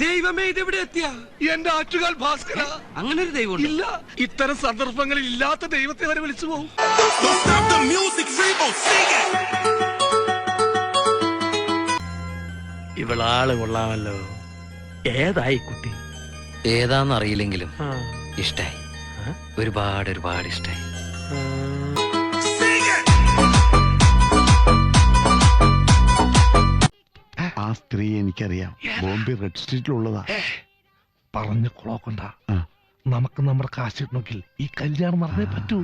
ദൈവമേ, ഇതെവിടെ എത്തിയ എന്റെ ആറ്റുകാൽ ഭാസ്കര. അങ്ങനെ ഒരു ദൈവം ഇല്ല, ഇത്തരം സന്ദർഭങ്ങളിൽ ഇല്ലാത്ത ദൈവത്തെ വരെ വിളിച്ചു പോകും. ഇവളാള് കൊള്ളാമല്ലോ. ഏതായി കുട്ടി? ഏതാന്നറിയില്ലെങ്കിലും ഇഷ്ടായി, ഒരുപാട് ഒരുപാട് ഇഷ്ടായി. ആ സ്ത്രീ എനിക്കറിയാം, ബോംബെ റെഡ് സ്ട്രീറ്റിലുള്ളതാ. പറഞ്ഞ കുളോക്കണ്ട. നമുക്ക് നമ്മുടെ കാശ് കിട്ടണമെങ്കിൽ ഈ കല്യാണം നടന്നേ പറ്റൂ.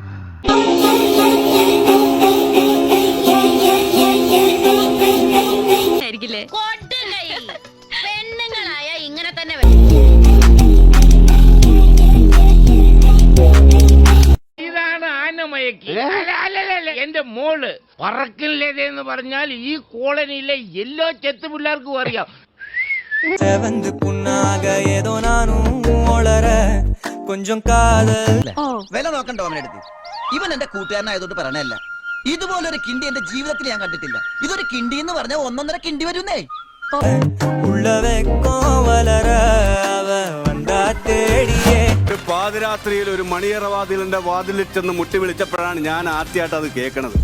പെണ്ണുങ്ങളായ ഇങ്ങനെ തന്നെ ഇതാണ് ആനമയക്ക്. എന്റെ മോള് പറക്കില്ലേതെന്ന് പറഞ്ഞാൽ ഈ കോളനിയിലെ എല്ലാ ചെത്തു പിള്ളേർക്കും അറിയാം. செவந்து புண்ணாக ஏதோ நானும் ஒளர கொஞ்சம் காதல். വില നോക്കണ്ട അവനെടുത്ത്. ഇവൻ എന്റെ കൂട്ടുകാരനായതുകൊണ്ട് പറയണല്ല. ഇതുപോലൊരു കിണ്ടി എന്റെ ജീവിതത്തിൽ ഞാൻ കണ്ടിട്ടില്ല. ഇതൊരു കിണ്ടി എന്ന് പറഞ്ഞാൽ 1.5 കിണ്ടി വരുന്നേ. உள்ள வெக்கம் வளர அவ வந்தா தேடியே. പാതിരാത്രിയിൽ ഒരു മണിയറവാതിലിന്റെ വാതിലിൽ ചെന്ന് മുട്ടി വിളിച്ചപ്പോഴാണ് ഞാൻ ആദ്യമായിട്ട് അത് കേൾക്കണത്.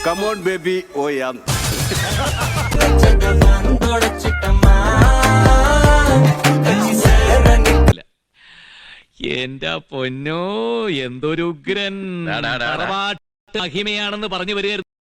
കമോൺ ബേബി ഓ യാം. എന്റെ പൊന്നോ, എന്തൊരു ഉഗ്രൻ മഹിമയാണെന്ന് പറഞ്ഞു വരികയായിരുന്നു.